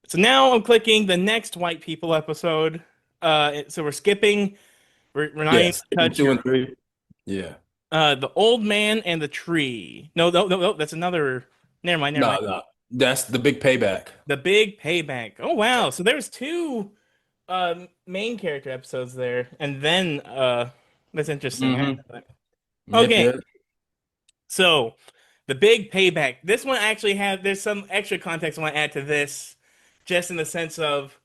So now I'm clicking the next white people episode. So we're skipping. We're not Yeah, even gonna skipping touch two and three. Yeah. the old man and the tree. No, no, no, no. That's another. Never mind. Never mind. No, no. That's the big payback. The big payback. Oh wow. So there's two main character episodes there, and then that's interesting. I Hmm. didn't know that. Yep, Okay, yep. so the big payback. This one actually had there's some extra context I want to add to this, just in the sense of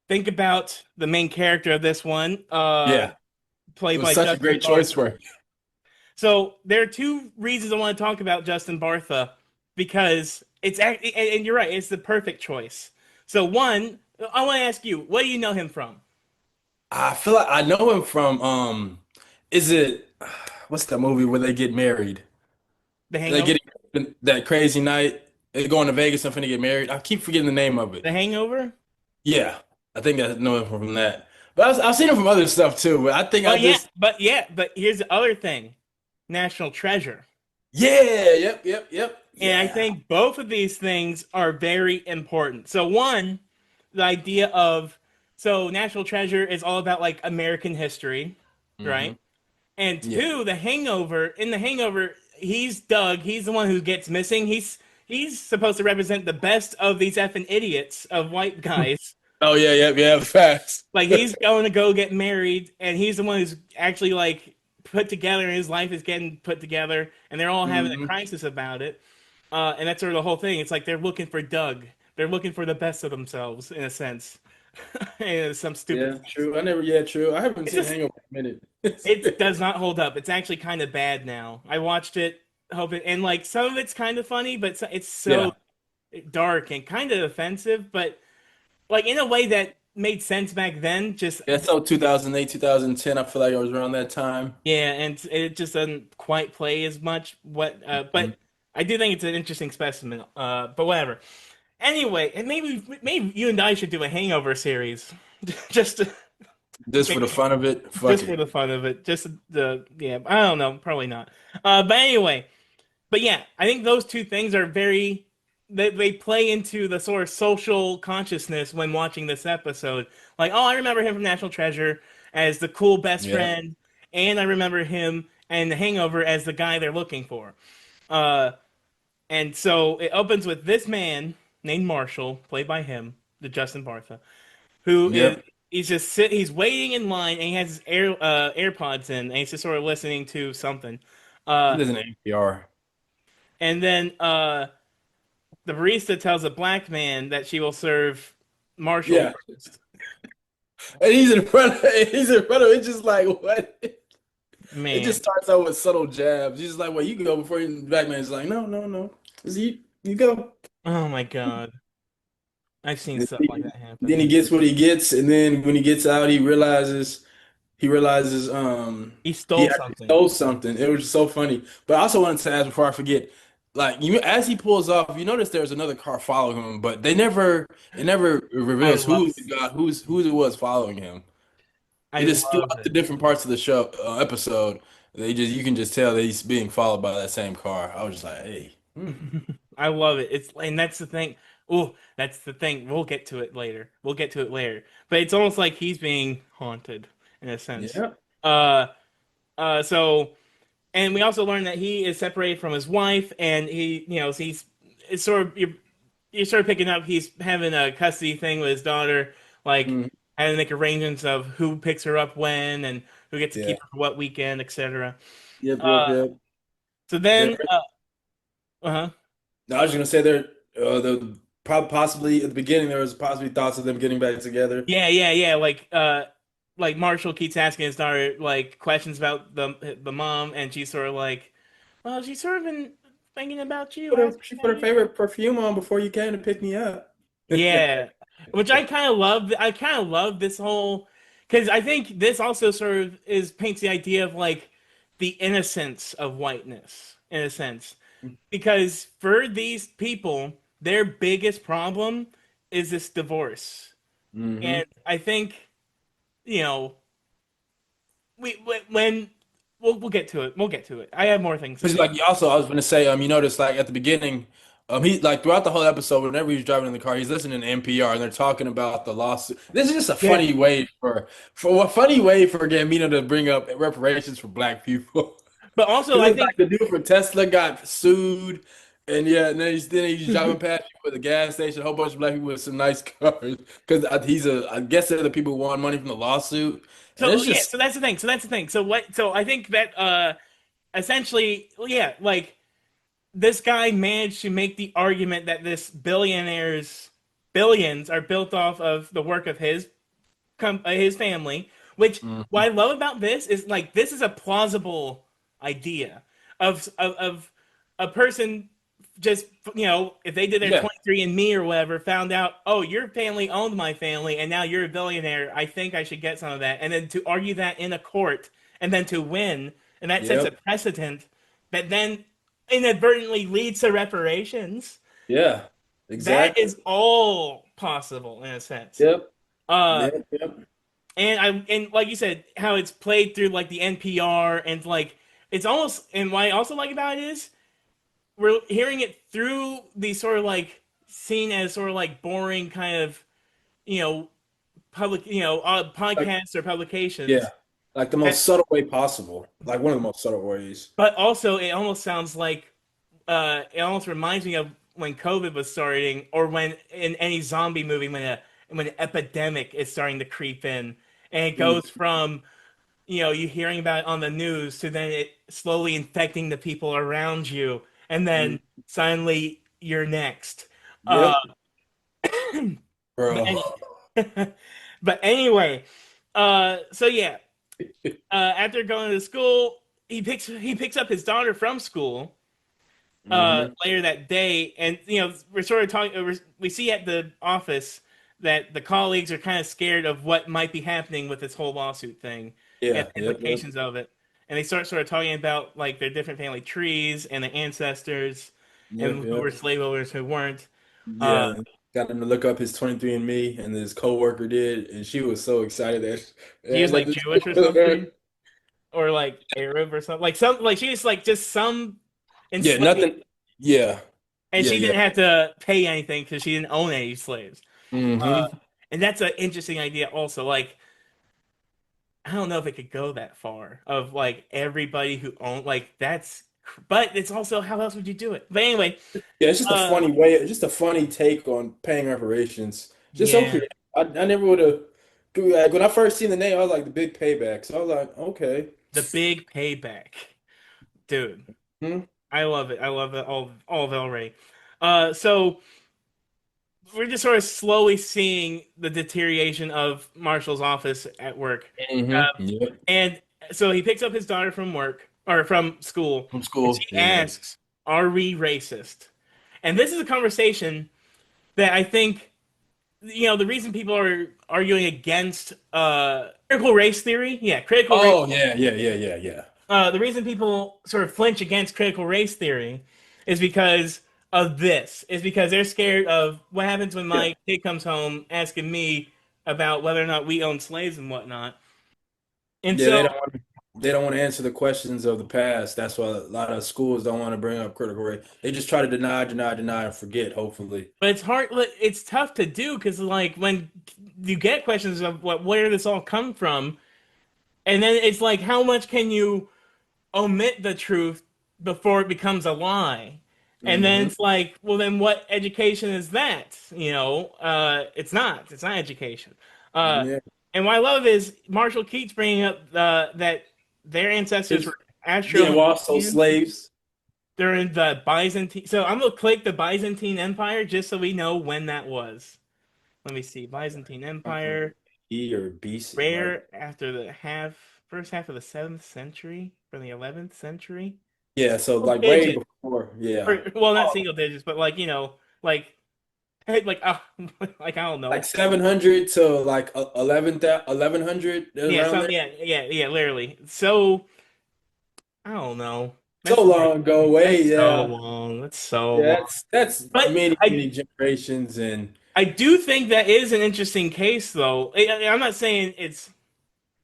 think about the main character of this one, Yeah. It played was by such a Justin great choice Bartha. for him. So there are two reasons I want to talk about Justin Bartha because and you're right, it's the perfect choice. So one, I want to ask you, what do you know him from? I feel like I know him from is it what's that movie where they get married? The They Hangover? get that crazy night. They going to Vegas and finna get married. I keep forgetting the name of it. The Hangover? Yeah, I think I know him from that. But I've seen him from other stuff too. But I think I just But here's the other thing. National Treasure. yeah, yep, yep, yep, And I yeah. think both of these things are very important. So one, the idea of so National Treasure is all about like American history, Hmm. right? And Yeah. two, in the Hangover, he's Doug, he's the one who gets missing. He's supposed to represent the best of these effing idiots of white guys. Oh yeah, yep, yeah, facts. Like he's going to go get married, and he's the one who's actually like put together, and his life is getting put together, and they're all having a Hmm. crisis about it. And that's sort of the whole thing. It's like they're looking for Doug. They're looking for the best of themselves, in a sense. And it's some stupid Yeah, sense. true. I never, yeah, true. I haven't It's seen just Hangover in a minute. it does not hold up. It's actually kind of bad now. I watched it, hoping, and like some of it's kind of funny, but it's so Yeah, dark and kind of offensive, but like in a way that made sense back then. Just yeah. So 2008, 2010. I feel like it was around that time. yeah, and it just doesn't quite play as much. Mhm. But I do think it's an interesting specimen. But whatever. Anyway, and maybe you and I should do a Hangover series, just to, Just for the maybe fun of it, fuck just for it. the fun of it. Just the yeah, I don't know, probably not. But anyway, but yeah, I think those two things are very they play into the sort of social consciousness when watching this episode. Like, oh, I remember him from National Treasure as the cool best Yeah, friend, and I remember him and The Hangover as the guy they're looking for. Uh, and so it opens with this man named Marshall, played by him, the Justin Bartha, who is yep. he's waiting in line and he has his AirPods in and he's just sort of listening to something. He Uh, lives in NPR. and then the barista tells a black man that she will serve Marshall Yeah, first. and he's in front of it. It's just like what? It Man, just starts out with subtle jabs. He's just like, "Well, you can go before you." The black man's like, "No, no, no. Just you go." oh my God, I've seen And stuff like that then happen. he gets what he gets, and then when he gets out, he realizes He he stole actually something. stole something. It was just so funny. But I also wanted to ask before I forget, like you as he pulls off, you notice there's another car following him, but it never I reveals love who the it. guy who it was following him. I It just love throughout the it. different parts of the show episode, you can just tell that he's being followed by that same car. I was just like, hey, I love it. It's and that's the thing. Oh, that's the thing. We'll get to it later. We'll get to it later. But it's almost like he's being haunted in a sense. yeah, Uh, so and we also learn that he is separated from his wife, and he's it's sort of you're sort of picking up he's having a custody thing with his daughter, like mhm, having to make arrangements of who picks her up when and who gets to yeah, keep her for what weekend, etc. yep, yep, Uh, yep. so There. then, uh-huh. No, I was just gonna say there. Possibly at the beginning there was possibly thoughts of them getting back together. Yeah. Like Marshall keeps asking his daughter like questions about the mom, and she's sort of like, "Well, she's sort of been thinking about you, asking She put about her you." favorite perfume on before you came to pick me up. Yeah, which I kind of love. I kind of love this whole because I think this also sort of is paints the idea of like the innocence of whiteness in a sense. Because for these people, their biggest problem is this divorce, Hmm. and I think you know when we'll get to it. We'll get to it. I have more things to Because say. like also I was gonna say, you notice like at the beginning He like throughout the whole episode, whenever he's driving in the car, he's listening to NPR and they're talking about the lawsuit. This is just a Yeah, funny way for a funny way for Gambino to bring up reparations for black people. but also Because I it's like think the dude from Tesla got sued, and yeah, and then he's driving past people at the gas station, a whole bunch of black people with some nice cars. Because I guess they're the people who won money from the lawsuit, and so. it's Yeah, just so that's the thing. So that's the thing. So what? So I think that essentially, yeah, like this guy managed to make the argument that this billionaire's billions are built off of the work of his family. Which what mhm. I love about this is like this is a plausible idea of a person just if they did their Yeah, 23andMe or whatever, found out, oh, your family owned my family and now you're a billionaire, I think I should get some of that, and then to argue that in a court and then to win, and that sets a yep, precedent that then inadvertently leads to reparations. yeah, That exactly. is all possible in a sense. Yep, uh yep, yep. and like you said, how it's played through like the NPR, and like it's almost, and what I also like about it is we're hearing it through these sort of like seen as sort of like boring kind of you know public Like, podcasts or publications yeah, like the that, most subtle way possible, like one of the most subtle ways. but also it almost sounds like it almost reminds me of when COVID was starting, or when in any zombie movie when an epidemic is starting to creep in, and it Mm, goes from you hearing about it on the news to then it slowly infecting the people around you, and mm, then suddenly you're next. Uh, yep, but bro. any, but anyway, so yeah, after going to school, he picks up his daughter from school Hmm. later that day, and we're sort of talking. We see at the office that the colleagues are kind of scared of what might be happening with this whole lawsuit thing and Yeah, the yep, yep, implications of it. And they start sort of talking about like their different family trees and their ancestors yep, and who were yep. slave owners, who weren't. Uh, Yeah, got him to look up his 23andMe, and his coworker did, and she was so excited that she was yeah, like Jewish or something, or like Arab or something, like some like she was like just some yeah, enslaved, nothing. Yeah, and yeah, she yeah. didn't have to pay anything because she didn't own any slaves. Uh, Hmm. and that's an interesting idea also. Like I don't know if it could go that far of like everybody who owned like that's, but it's also how else would you do it? But anyway, Yeah, it's just a uh, funny way, just a funny take on paying reparations. Just so yeah, creative. I never would have. Like when I first seen the name, I was like the big payback. So I was like, okay. the big payback, dude. Hmm. I love it. I love it all of it already. So we're just sort of slowly seeing the deterioration of Marshall's office at work. Hmm. Yep. And so he picks up his daughter from work or from school, From and school. she Yeah. asks, "Are we racist?" And this is a conversation that I think the reason people are arguing against critical race theory, yeah, critical race. Oh yeah, yeah, yeah, yeah, yeah. The reason people sort of flinch against critical race theory is because of this. Is because they're scared of what happens when Yeah. my kid comes home asking me about whether or not we own slaves and whatnot. And Yeah, so, they don't want to answer the questions of the past. That's why a lot of schools don't want to bring up critical race. They just try to deny, deny, deny, and forget, hopefully. but it's hard. It's tough to do because like when you get questions of where this all come from, and then it's like how much can you omit the truth before it becomes a lie. And then Hmm. it's like, well, then what education is that? It's not. It's not education. Uh, Yeah. and what I love is Marshall keeps bringing up that their ancestors It's, were yeah, well, also Austro-Hungarian slaves. during the Byzantine. So I'm gonna click the Byzantine Empire just so we know when that was. Let me see. Byzantine Empire, E or BC, like rare after the first half of the 7th century from the 11th century. yeah, so Single like way digit, before, yeah. or well, not Oh, single digits, but like like like like I don't like know. 700 to like 1100 Yeah, around some there. yeah, literally. So I don't know. So long ago, way, That's so yeah. long. That's so Yeah, long. that's But many, I many generations and I do think that is an interesting case, though. I'm not saying it's.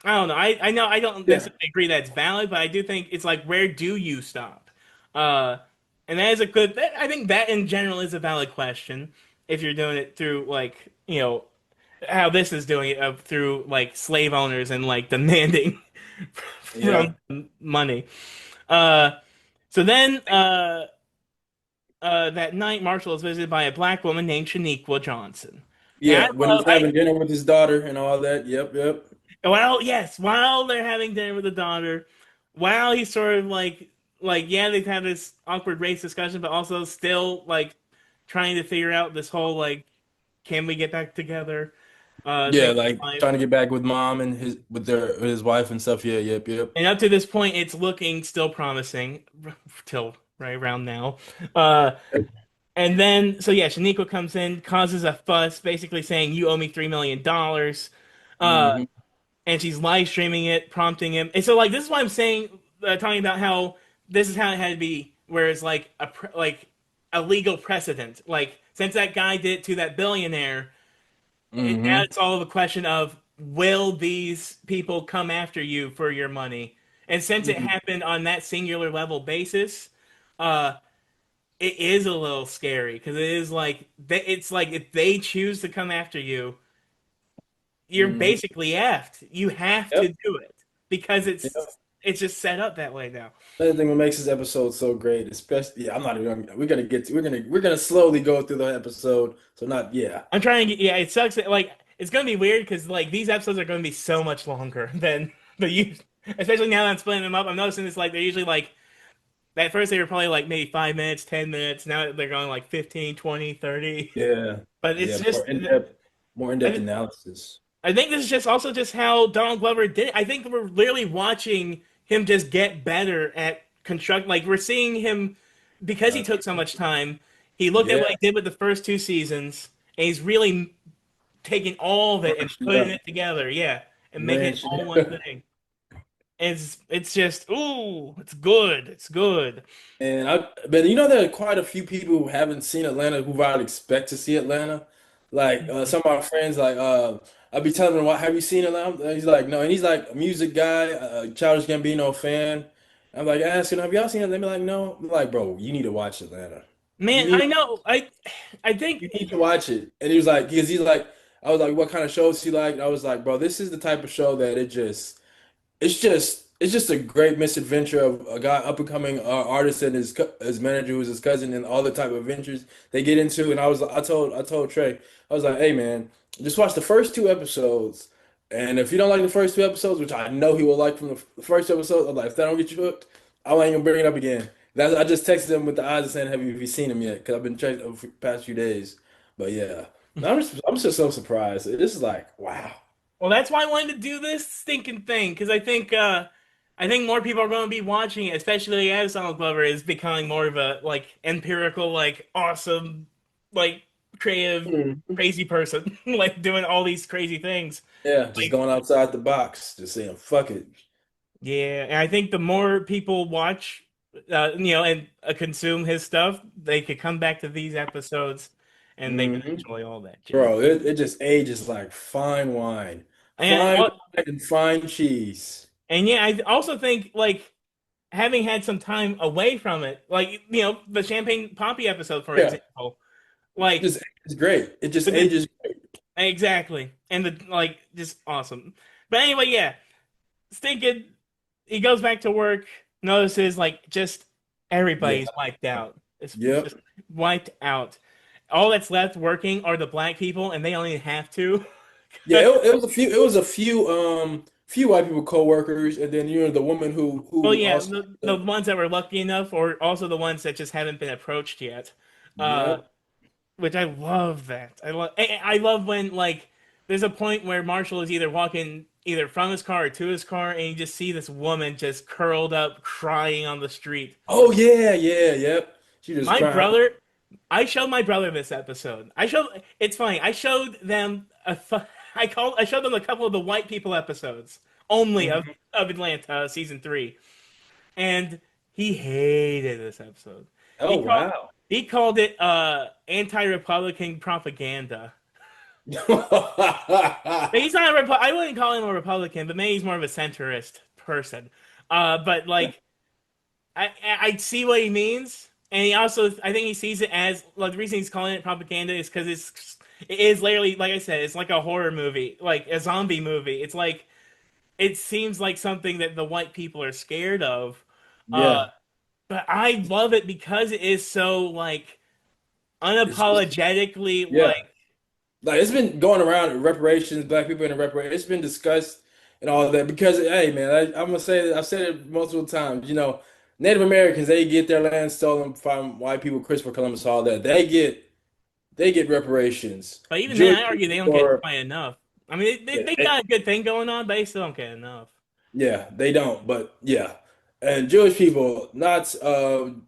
I don't know. I know I don't yeah. necessarily agree that it's valid, but I do think it's like where do you stop? Uh, And that is a good. I think that in general is a valid question if you're doing it through like how this is doing it through like slave owners and like demanding Yeah. from money. Uh, so then that night, Marshall is visited by a black woman named Shaniqua Johnson. And Yeah, when he's I having dinner with his daughter and all that. Yep, yep. while yes, while they're having dinner with the daughter, while he's sort of like yeah, they've had this awkward race discussion, but also still like trying to figure out this whole like can we get back together thing Yeah, in like life. trying to get back with mom and his wife and stuff. Yeah, yep, yep. And up to this point, it's looking still promising till right around now. Uh, and then, so yeah, Shaniqua comes in, causes a fuss, basically saying, "You owe me $3 million." Hmm. And she's live streaming it, prompting him. And so, like, this is why I'm saying, talking about how this is how it had to be, whereas like like a legal precedent. Like, since that guy did it to that billionaire, now Hmm. it's all a question of will these people come after you for your money? And since it Hmm. happened on that singular level basis, uh, it is a little scary because it is like it's like if they choose to come after you, you're Hmm. basically effed. You have to Yep. do it because Yep. it's just set up that way now. Another thing that makes this episode so great, especially, yeah, I'm not even. We're gonna get to. We're gonna slowly go through the episode. So not, yeah, I'm trying to get, yeah, it sucks that, like it's gonna be weird because like these episodes are gonna be so much longer than the use, especially now that I'm splitting them up. I'm noticing it's like they're usually like at first they were probably like maybe 5 minutes, 10 minutes. Now they're going like 15, 20, 30. yeah, But it's yeah. just More in-depth I, analysis. I think this is just also just how Donald Glover did it. I think we're literally watching him just get better at construct. Like we're seeing him because he Uh, took so much time. He looked at yeah, what he did with the first two seasons, and he's really taking all of it and branching putting up, it together. Yeah, and making it branching all one up. thing. It's just ooh, it's good. It's good. But you know, there are quite a few people who haven't seen Atlanta who I'd expect to see Atlanta. Like some of my friends, like I'd be telling them, "What have you seen Atlanta?" And he's like, "No," and he's like a music guy, Childish Gambino fan. I'm like asking, "Have y'all seen it?" They be like, "No." I'm like, "Bro, you need to watch Atlanta. You Man, need I know. I think you need to watch it." And he was like, because he's like, I was like, "What kind of shows he like?" And I was like, "Bro, this is the type of show that it's just a great misadventure of a guy up and coming artist and his manager who's his cousin and all the type of adventures they get into. And I told Trey, I was like, hey man, just watch the first two episodes. And if you don't like the first two episodes, which I know he will like from the first episode, I'm like, if that don't get you hooked, I ain't gonna bring it up again. I just texted him with the eyes and saying, have you seen him yet? Because I've been checking over the past few days. But yeah, no, I'm just so surprised. This is like, wow. well, that's why I wanted to do this stinking thing because I think more people are going to be watching it, especially as Donald Glover is becoming more of a like empirical, like awesome, like creative, Mhm. crazy person, like doing all these crazy things. Yeah, just Like, going outside the box, just saying, fuck it. yeah, and I think the more people watch, and consume his stuff, they could come back to these episodes, and they can Hmm. enjoy all that jazz. Bro, it just ages like fine wine. And Fine wine and fine cheese. and yeah, I also think like having had some time away from it, like the Champagne Poppy episode, for Yeah, example, like just ages great. It just with the ages great. exactly, and the like just awesome. But anyway, yeah, thinking he goes back to work, notices like just Yeah. everybody's wiped out. It's Yep. just wiped out. All that's left working are the black people, and they only have to. Yeah, it was a few white people co-workers, and then the woman who Well, who yeah, also the ones that were lucky enough, or also the ones that just haven't been approached yet. Uh, yep. which I love that. I love when like there's a point where Marshall is either walking either from his car or to his car, and you just see this woman just curled up crying on the street. Oh yeah, yeah, yep. She just My crying. brother, I showed my brother this episode. It's funny. I showed them I showed them a couple of the white people episodes only Mhm. of Atlanta season 3, and he hated this episode. He Oh called wow. he called it anti-Republican propaganda. He's not I wouldn't call him a Republican, but maybe he's more of a centrist person. But like I see what he means, and he also, I think he sees it as, like, the reason he's calling it propaganda is because it is literally, like I said, it's like a horror movie, like a zombie movie. It's like it seems like something that the white people are scared of. Uh, Yeah. but I love it because it is so like It's unapologetically like yeah. Like it's been going around reparations, black people in the reparations. It's been discussed and all that because hey man, I'm gonna say I've said it multiple times. Native Americans they get their land stolen from white people, Christopher Columbus, all that. They get reparations. but even then, Jewish I argue they people don't get are quite enough. I mean, yeah, they got a good thing going on, but they still don't get enough. yeah, they don't, but yeah. And Jewish people, not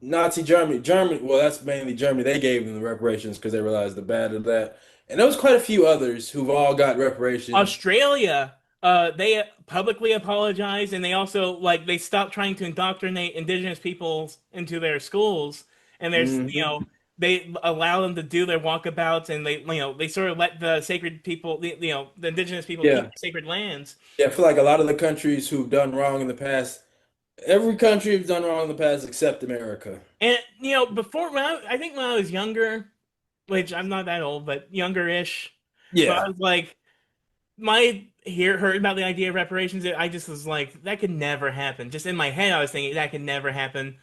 Nazi Germany. Well, that's mainly Germany. They gave them the reparations because they realized the bad of that. And there was quite a few others who've all got reparations. Australia, they publicly apologized, and they also like they stopped trying to indoctrinate indigenous peoples into their schools, and there's Hmm. they allow them to do their walkabouts, and they sort of let the sacred people, the indigenous people keep Yeah. the sacred lands. Yeah, I feel like a lot of the countries who've done wrong in the past, every country has done wrong in the past except America. And before I think when I was younger, which I'm not that old, but younger-ish, but I Yeah. was like, my hear heard about the idea of reparations, I just was like, that could never happen. Just in my head, I was thinking that could never happen.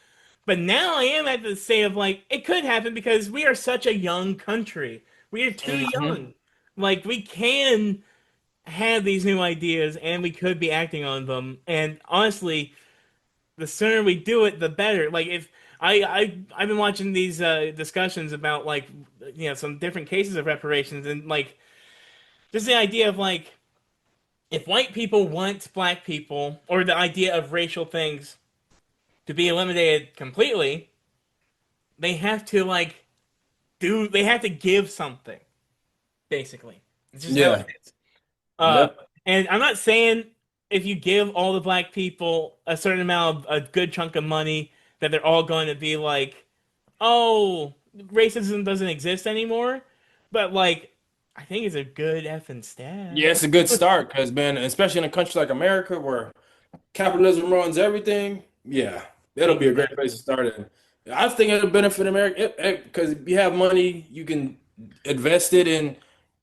But now I am at the state of like, it could happen because we are such a young country. We are too Hmm. young. Like we can have these new ideas and we could be acting on them. And honestly, the sooner we do it, the better. Like if I've been watching these discussions about like some different cases of reparations and like just the idea of like if white people want black people or the idea of racial things to be eliminated completely, they have to they have to give something, basically. It's just how it Yeah. is. Uh Yep. and I'm not saying if you give all the black people a certain amount of a good chunk of money that they're all going to be like, oh, racism doesn't exist anymore. But like I think it's a good effing Yeah, stab. it's a good start because, man, especially in a country like America where capitalism runs everything. Yeah, that'll be a great place to Exactly. start in. I think it'll benefit America because if you have money, you can invest it in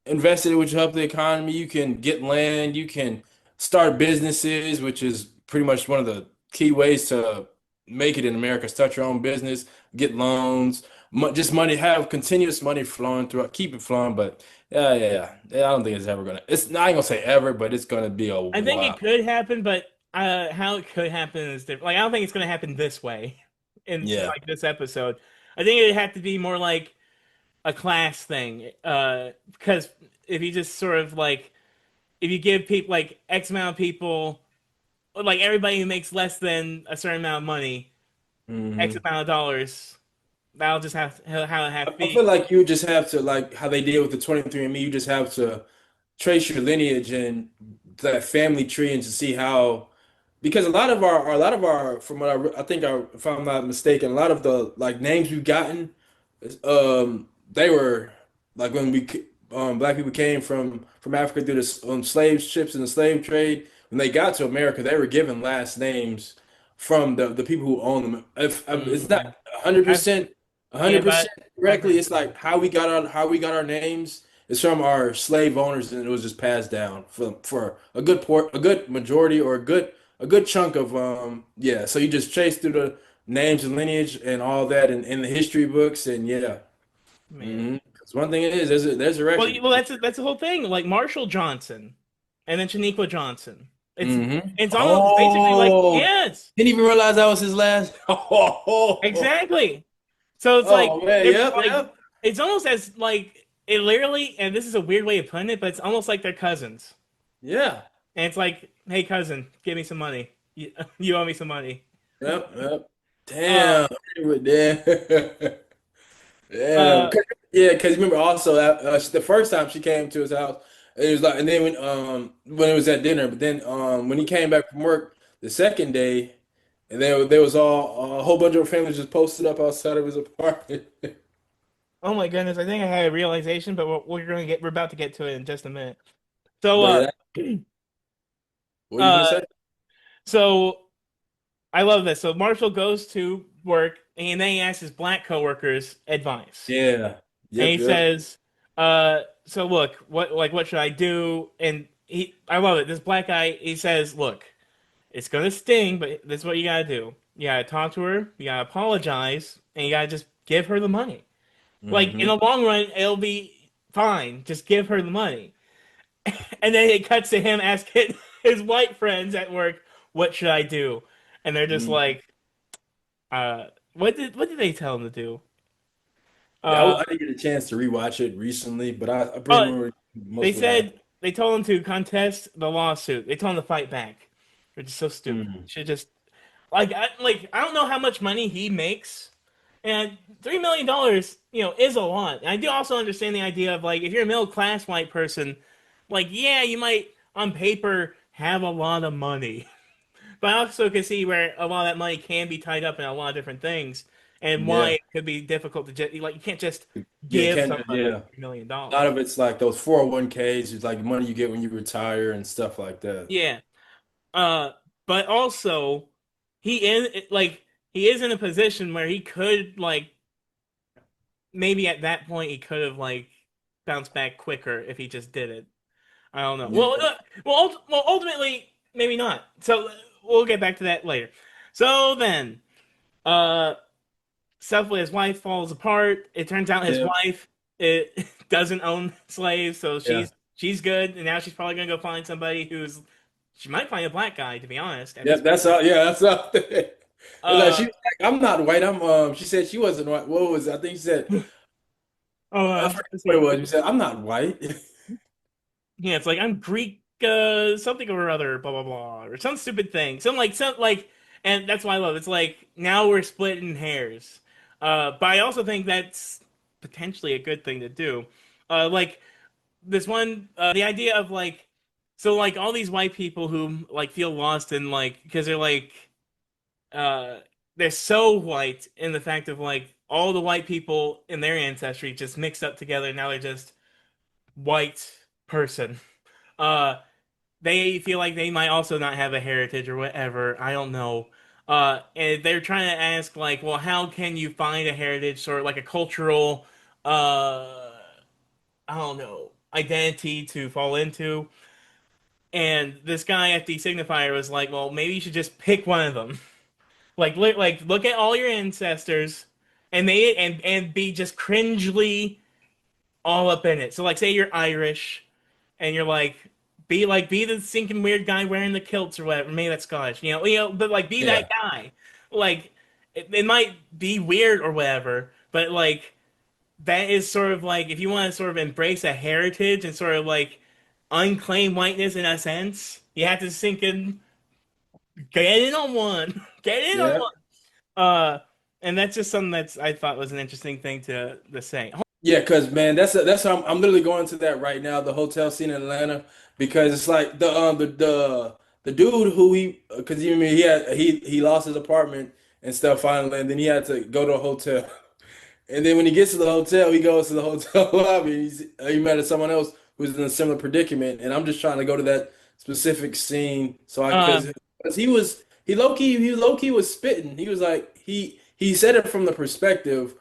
invest it, which help the economy. You can get land, you can start businesses, which is pretty much one of the key ways to make it in America. Start your own business, get loans, just money, have continuous money flowing through, keep it flowing. But yeah. I don't think it's ever gonna. It's I ain't gonna say ever, but it's gonna be a I think while. it could happen, but how it could happen is different. Like I don't think it's going to happen this way in Yeah. like this episode. I think it'd have to be more like a class thing. Because if you just sort of like if you give people like X amount of people, like everybody who makes less than a certain amount of money, X Hmm. amount of dollars, that'll just have how it have to I feel be. like you just have to like how they did with the 23andMe. You just have to trace your lineage and that family tree and to see how because a lot of our from what I think if I'm not mistaken, a lot of the like names we've gotten, they were like when black people came from Africa through the slave ships and the slave trade. When they got to America, they were given last names from the people who own them. If it's not Yeah, 100%, yeah, but 100% I've correctly, heard it's like how we got our names. It's from our slave owners, and it was just passed down for a good majority or a good chunk of yeah. So you just chase through the names and lineage and all that in the history books and yeah. man. Mm-hmm. 'Cause one thing it is there's a Well, record. that's the whole thing. Like Marshall Johnson, and then Shaniqua Johnson. Mm-hmm. It's almost basically like Oh, yes, didn't even realize that was his last. exactly. So it's like Oh man, they're yep, like yep. it's almost as like it literally, and this is a weird way of putting it, but it's almost like they're cousins. Yeah. And it's like, hey cousin, give me some money. You owe me some money. Yep, yep. Uh, Damn. Damn. Damn. uh. Yeah, because remember also the first time she came to his house, it was like, and then when it was at dinner, but then when he came back from work the second day, and there was all a whole bunch of families just posted up outside of his apartment. Oh my goodness, I think I had a realization, but we're about to get to it in just a minute. So But what are you uh gonna say? so I love this. So Marshall goes to work, and then he asks his black coworkers advice. Yeah. And Yep. he Yep. says, so look, what should I do? And I love it. This black guy, he says, look, it's gonna sting, but this is what you gotta do. You gotta talk to her, you gotta apologize, and you gotta just give her the money. Like in Hmm. the long run, it'll be fine. Just give her the money. And then it cuts to him asking his white friends at work, "What should I do?" And they're just Hmm. like, what did they tell him to do?" Yeah, Uh, I didn't get a chance to rewatch it recently, but I pretty oh, much they most of what happened. said they told him to contest the lawsuit. They told him to fight back. Which is so stupid. Mm. Should just I don't know how much money he makes, and $3 million, is a lot. And I do also understand the idea of like if you're a middle class white person, like yeah, you might on paper have a lot of money, but I also can see where a lot of that money can be tied up in a lot of different things, and why Yeah. it could be difficult to just like you can't just Yeah, give can somebody yeah. $3 million. A lot of it's like those 401ks, it's like money you get when you retire and stuff like that. Yeah. Uh, but also he is like he is in a position where he could like maybe at that point he could have like bounced back quicker if he just did it. I don't know. Yeah. Well, ultimately maybe not. So we'll get back to that later. So then, uh, stuff with his wife falls apart. It turns out his Yeah. wife it doesn't own slaves, so Yeah. she's good, and now she's probably gonna go find somebody who's she might find a black guy to be honest at this Yep, point. that's all. Yeah, that's all. It's like Uh she was like, I'm not white. I'm she said she wasn't white. What was it? I think she said I forget let's what it see. was. She said, I'm not white. Yeah, it's like I'm Greek, something or other, blah blah blah, or some stupid thing. Some like, and that's why I love it. It's like now we're splitting hairs. But I also think that's potentially a good thing to do. Like this one, the idea of like, so like all these white people who like feel lost in like because uh, they're so white in the fact of like all the white people in their ancestry just mixed up together. Now they're just white person. Uh, they feel like they might also not have a heritage or whatever. I don't know. And they're trying to ask like, well, how can you find a heritage sort of like a cultural, I don't know, identity to fall into? And this guy at the signifier was like, well, maybe you should just pick one of them. Look at all your ancestors, and be just cringely all up in it. So like, say you're Irish and you're be the sinking weird guy wearing the kilts or whatever. Maybe that's Scottish, but like be that Yeah. guy. Like it might be weird or whatever, but like that is sort of like if you want to sort of embrace a heritage and sort of like unclaim whiteness in a sense, you have to sink in, get in on one, get in on Yeah. one. Uh, and that's just something that's I thought was an interesting thing to say. Yeah, because man, that's how I'm literally going to that right now, the hotel scene in Atlanta, because it's like the dude who because you mean he lost his apartment and stuff finally, and then he had to go to a hotel. And then when he gets to the hotel, he goes to the hotel lobby. He met someone else who's in a similar predicament, and I'm just trying to go to that specific scene so I Uh, because he low key was spitting. He was like he said it from the perspective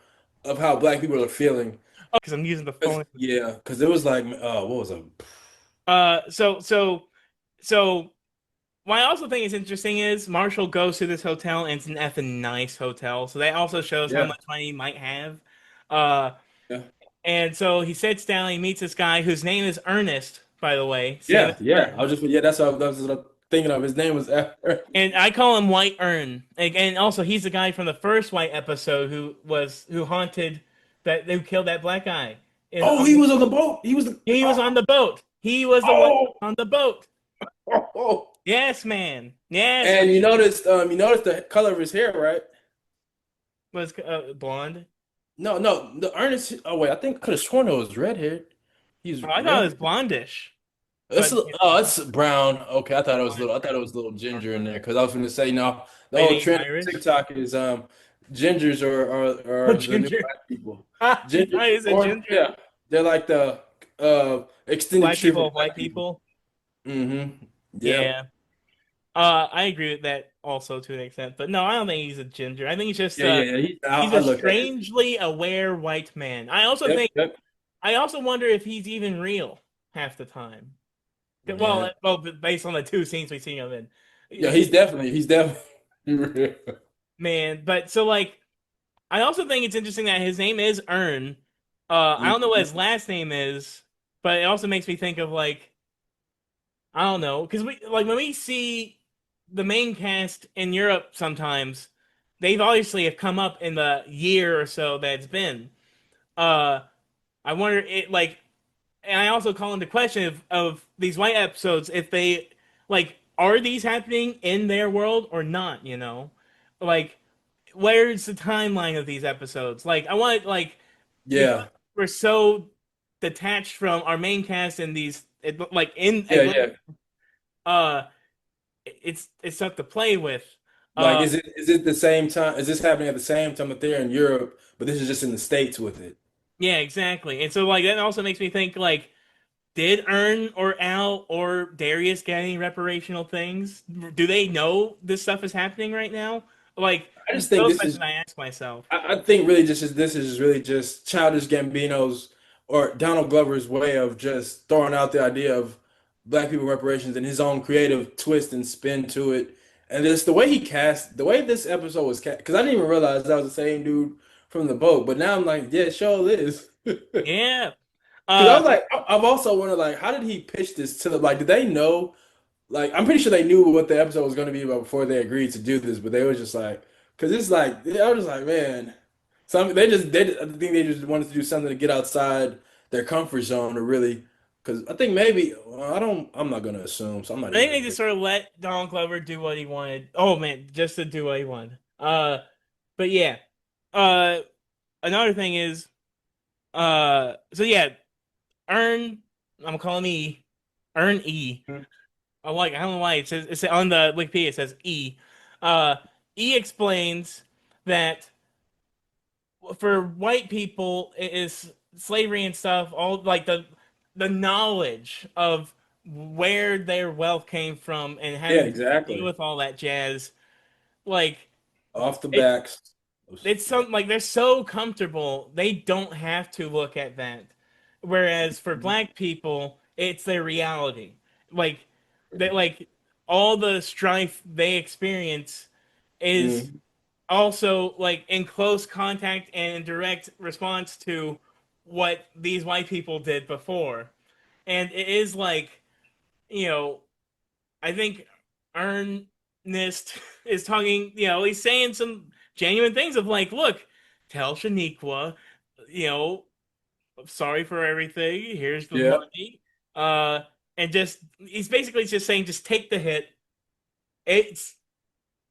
of how black people are feeling. because I'm using the phone. Yeah, because it was like what was it? So what I also think is interesting is Marshall goes to this hotel and it's an effing nice hotel. So that also shows how Yeah, much money he might have. Uh, yeah, and so he sits down, he meets this guy whose name is Ernest, by the way. Same as yeah. I Ern. was just that's what I'm thinking of. His name was after. And I call him White Ern. And also he's the guy from the first White episode who haunted who killed that black guy. Oh, he was on the boat. He was the He was on the boat. He was the one oh, on the boat. oh. Yes, man. Yes, man. And you noticed the color of his hair, right? Was blonde. No, no, the Ernest. Oh wait, I think I could have sworn it was red haired. He's Oh, I thought it red. was blondish, It's but oh, it's brown. Okay, blonde. I thought it was a little ginger in there because I was going to say, the Wait, whole he's trend of Irish. TikTok is gingers Oh, are the new ginger. black people. Ah, Ginger is a or ginger. yeah, they're like the extended Black trip people of of white black people. people. Mm-hmm. Yep. Yeah. I agree with that also to an extent, but no, I don't think he's a ginger. I think Yeah, yeah, yeah. he's I a look at it. strangely aware white man. Yep, yep. I also wonder if he's even real half the time. Yeah, Based on the two scenes we've seen him in, yeah. It- He's definitely real. man. But so like, I also think it's interesting that his name is Ern. I don't know what his Mhm. last name is, but it also makes me think of like I don't know, because we like when we see the main cast in Europe sometimes, they've obviously have come up in the year or so that it's been. Uh, I wonder it like, and I also call into question of these white episodes if they like are these happening in their world or not? You know, like where's the timeline of these episodes? Like I want like because Yeah, we're so detached from our main cast in like in yeah, Atlanta. yeah. Uh, it's tough to play with. Like, Uh, is it the same time? Is this happening at the same time that they're in Europe, but this is just in the States with it? yeah, exactly. And so like that also makes me think like, did Ern or Al or Darius get any reparational things? Do they know this stuff is happening right now? Like I just think those this is questions I ask myself. I think really this is really just Childish Gambino's or Donald Glover's way of just throwing out the idea of black people reparations and his own creative twist and spin to it. And just the way he cast, the way this episode was cast, because I didn't even realize that was the same dude from the boat. But now I'm like, yeah, sure it is. Yeah. Because I Uh, was like, I've also wondered, like, how did he pitch this to the, like, did they know? Like, I'm pretty sure they knew what the episode was going to be about before they agreed to do this, but they were just like, because it's like, I was just like, man, some I think they just wanted to do something to get outside their comfort zone to really, because I think maybe, well, I'm not going to assume, so I'm not I even think going they to just make. sort of let Donald Glover do what he wanted. Oh man, just to do what he wanted. But yeah. Uh, Another thing is, so yeah, Earn. I'm calling E. Earn E. I don't know why it says on the Wikipedia it says E. Uh, E explains that for white people it is slavery and stuff, all like the knowledge of where their wealth came from and Yeah, having to deal exactly. with all that jazz. Like Off the it, backs. it's Yeah. some like they're so comfortable they don't have to look at that. Whereas for black people, it's their reality. Like that, like all the strife they experience is Mhm. also like in close contact and in direct response to what these white people did before. And it is like, you know, I think Ernest is talking, he's saying some genuine things of like, look, tell Shaniqua, you know, sorry for everything. Here's the Yeah. money. Uh, and just he's basically just saying, just take the hit. It's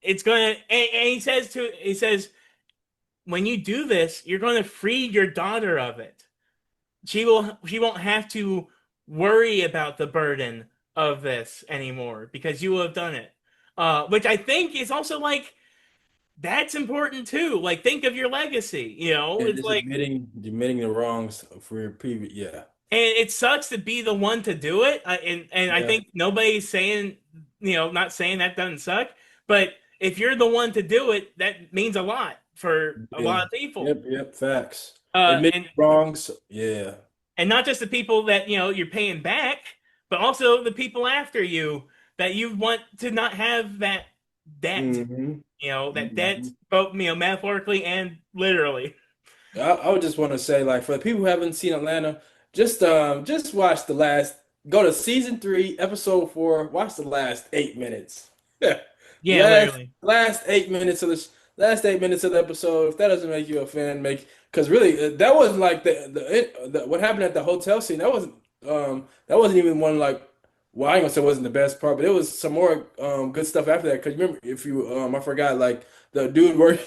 it's gonna and he says when you do this, you're going to free your daughter of it. She won't have to worry about the burden of this anymore because you will have done it. Which I think is also like that's important too. Like think of your legacy, And It's just like admitting the wrongs for your previous. Yeah. and it sucks to be the one to do it. And I Yeah. think nobody's saying, not saying that doesn't suck, but if you're the one to do it, that means a lot for a Yeah. lot of people. Yep. Yep. Facts. Uh, Admit and wrongs. Yeah. and not just the people that you're paying back, but also the people after you that you want to not have that debt. Hmm. That debt, Hmm. both metaphorically and literally. I would just want to say, like, for the people who haven't seen Atlanta, just watch the last, go to season 3, episode 4, watch the last 8 minutes. Yeah. Yeah, literally. Last 8 minutes of this last 8 minutes of the episode. If that doesn't make you a fan, make because really that wasn't like the what happened at the hotel scene. That wasn't even one like well, I ain't gonna say it wasn't the best part, but it was some more good stuff after that. Because remember, if you I forgot like the dude work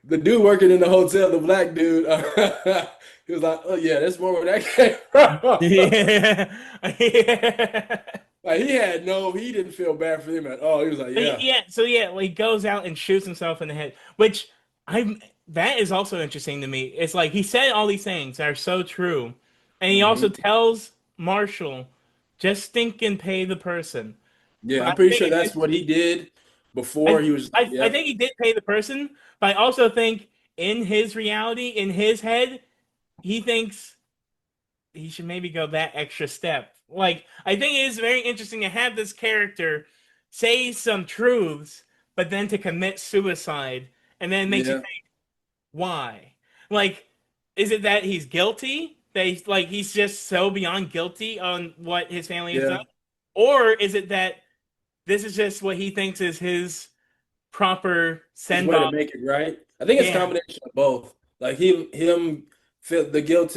the dude working in the hotel, the black dude, he was like, "Oh yeah, that's more where that came from." Yeah. Yeah. Like he didn't feel bad for him at all. He was like, "Yeah, Yeah, so yeah, like, he goes out and shoots himself in the head, which I that is also interesting to me. It's like he said all these things that are so true, and he also hmm tells Marshall, just stink and pay the person. Yeah, But I I'm pretty think sure that's what he did before he was. I Yep. think he did pay the person, but I also think in his reality, in his head, he thinks he should maybe go that extra step. Like, I think it is very interesting to have this character say some truths, but then to commit suicide, and then it makes you Yeah. think, why? Like, is it that he's guilty? That he's just so beyond guilty on what his family has done? Yeah. Or is it that this is just what he thinks is his proper His send way to off? make it right. I think it's a Yeah. combination of both. Like him feel the guilt,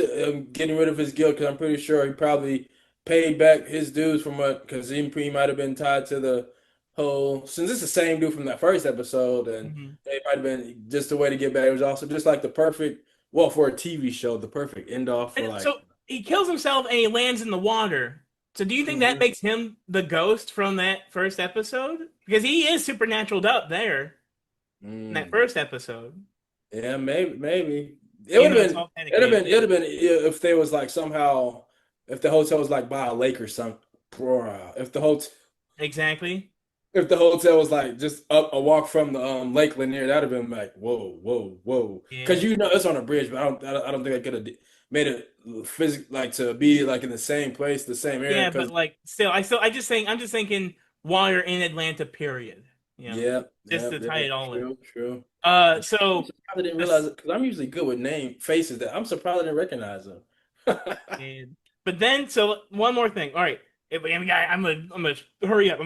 getting rid of his guilt, because I'm pretty sure he probably paid back his dues from what, because he might have been tied to the whole, since it's the same dude from that first episode, and Mhm. it might have been just a way to get back. It was also just like the perfect, well, for a TV show, the perfect end off for And like. so he kills himself and he lands in the water. So do you think that Mhm. makes him the ghost from that first episode? Because he is supernaturaled up there in that Mm. first episode. Yeah, maybe it Even would though have it's been all technically if they was like somehow, if the hotel was like by a lake or something, or exactly. if the hotel was like just up a walk from the lake Lanier, that'd have been like whoa, because Yeah. you know it's on a bridge, but I don't think I could have made it physical, like to be like in the same place, the same area, Yeah, but because like still I'm just thinking water in Atlanta, period. You know, just to tie yeah, it all in. true. I'm So surprised I didn't realize this it because I'm usually good with name faces. That I'm surprised I didn't recognize them. and but then so one more thing. All right, I'm gonna hurry up.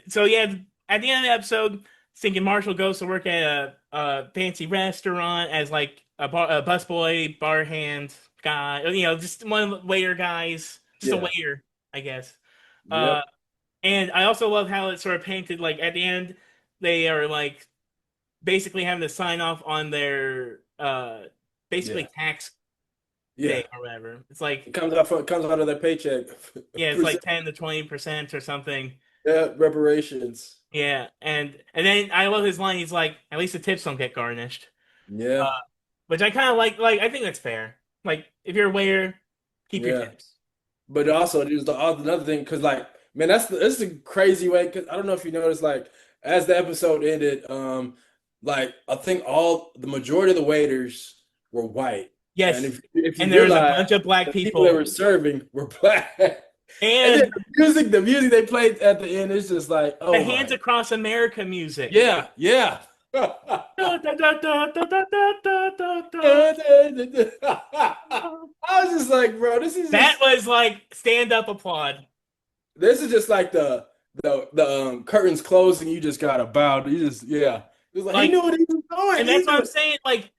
So yeah, at the end of the episode, thinking Marshall goes to work at a fancy restaurant as like a busboy, bar hand guy. You know, just one of the waiter guys, just a Yeah. waiter, I guess. Uh, Yep. and I also love how it's sort of painted like at the end they are like basically having to sign off on their basically Yeah. tax thing Yeah. or whatever. It's like It comes out of their paycheck. yeah, it's like Percent. 10 to 20% or something. Yeah, reparations. Yeah, and then I love his line. He's like, "At least the tips don't get garnished," Yeah. uh, which I kind of like. Like I think that's fair. Like if you're a waiter, keep your Yeah. tips. But also there's another thing, because like, man, that's a crazy way, because I don't know if you noticed, like, as the episode ended, like I think all the majority of the waiters were white. And Yes, if you and there's a realize, bunch of black the people that people, were serving were black. And then and the music they played at the end is just like, the oh Hands my. Across America music. Yeah, yeah. Da, da, da, da, da, da, da, da, da. I was just like, bro, That was like stand up applaud. this is just like the curtains closing. You just gotta bow. You just, yeah. It's like he Like, knew what he was doing. and that's what I'm saying. Like,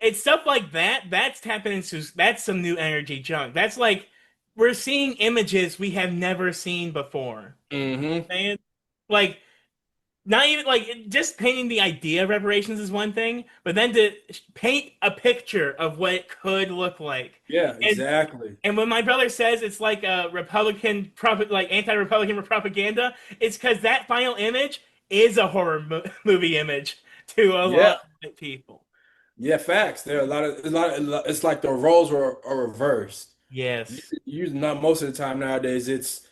it's stuff like that. That's tapping into that's some new energy junk. That's like we're seeing images we have never seen before. Mm-hmm. And like not even like just painting the idea of reparations is one thing, but then to paint a picture of what it could look like. Yeah, And exactly. and when my brother says it's like a Republican like anti-Republican propaganda, it's because that final image is a movie image to a Yeah, lot of people. yeah. Facts. There are it's like the roles are reversed. Yes. Not most of the time nowadays. It's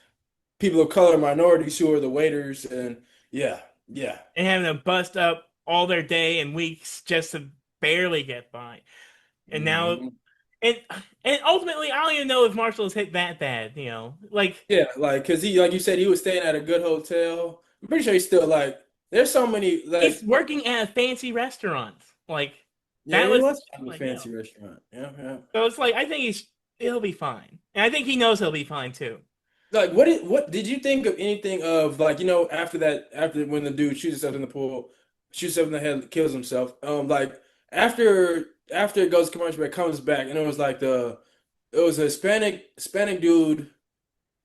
people of color, minorities who are the waiters, and yeah, yeah. And having to bust up all their day and weeks just to barely get by. And now Mhm. and and ultimately I don't even know if Marshall is hit that bad, you know. Like Yeah, like because he, like you said, he was staying at a good hotel. I'm pretty sure he's still like. There's so many he's like. working at a fancy restaurant. Like Yeah, that he was was at a like, you know. fancy restaurant. Yeah, yeah. So it's like I think he'll be fine. And I think he knows he'll be fine too. Like, what did you think of anything of, like, after that, after when the dude shoots himself in the pool, shoots himself in the head, kills himself. Like after it goes commercial break, comes back, and it was a Hispanic dude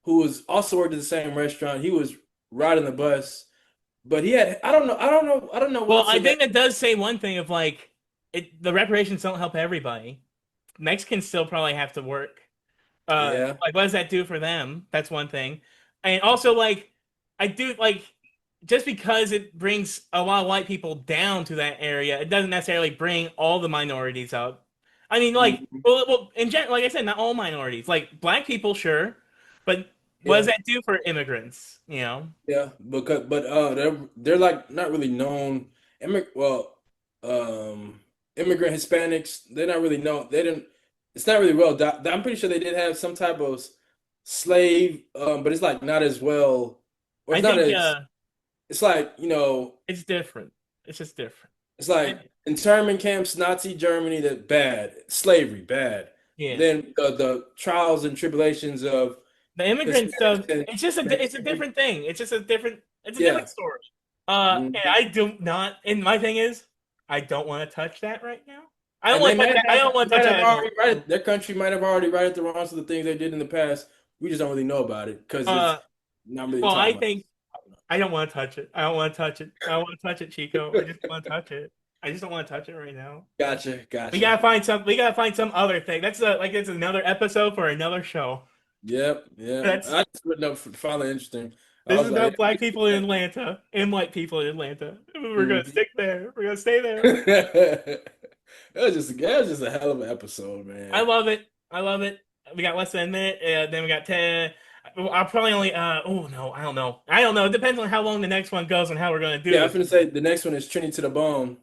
who was also worked at the same restaurant. He was riding the bus, but he had, I don't know Well, what's I in that. think that does say one thing of like the reparations don't help everybody. Mexicans still probably have to work. Yeah, Like what does that do for them? That's one thing. And also like I do like just because it brings a lot of white people down to that area, it doesn't necessarily bring all the minorities up. I mean, like, mhm, in general, like I said, not all minorities. Like black people, sure, but what does Yeah. that do for immigrants? You know, Yeah, but they're like not really known well um immigrant Hispanics, they're not really known. They didn't it's not really well I'm pretty sure they did have some type of slave but it's like not as well or I it's not think as it's like, it's different. It's just different. it's I, like internment camps, Nazi Germany, that bad, slavery, bad. yeah, Then the trials and tribulations of the immigrant stuff. Hispanics and It's a different thing. It's a different yeah. story. And Mhm. I do not. And my thing is, I don't want to touch that right now. I don't And they want to touch might that. I don't want to touch have that at all. already righted their country might have already righted the wrongs of the things they did in the past. We just don't really know about it because it's Uh, not really well, talked I about. think I don't want to touch it. I don't want to touch it. I don't want to touch it, Chico. I just don't want to touch it. I just don't want to touch it right now. Gotcha, We gotcha. gotta find some. We gotta find some other thing. It's another episode for another show. Yep, yep. That's I just wouldn't know finally interesting. I This is was like, about black people in Atlanta and white people in Atlanta. We're gonna mhm. stick there. We're gonna stay there. That was just a hell of an episode, I man. love it. I love it. We got less than a minute. Then we got 10. I'll probably only. Oh no, I don't know. I don't know. It depends on how long the next one goes and how we're gonna Yeah, do I'm it. gonna say the next one is Trinity to the Bone.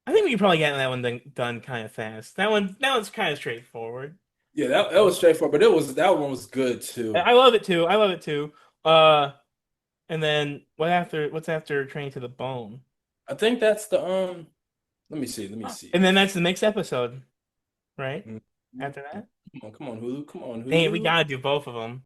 I think we can probably get that one done kind of fast. That one's kind of straightforward. Yeah, that was straightforward, but that one was good too. I love it too. I love it too. Uh, and then what's after Train to the Bone? I think that's the let me And see. then that's the next episode, right? Mhm. After that, Come on, Hulu. Come on, dang, we Hulu. gotta do both of them.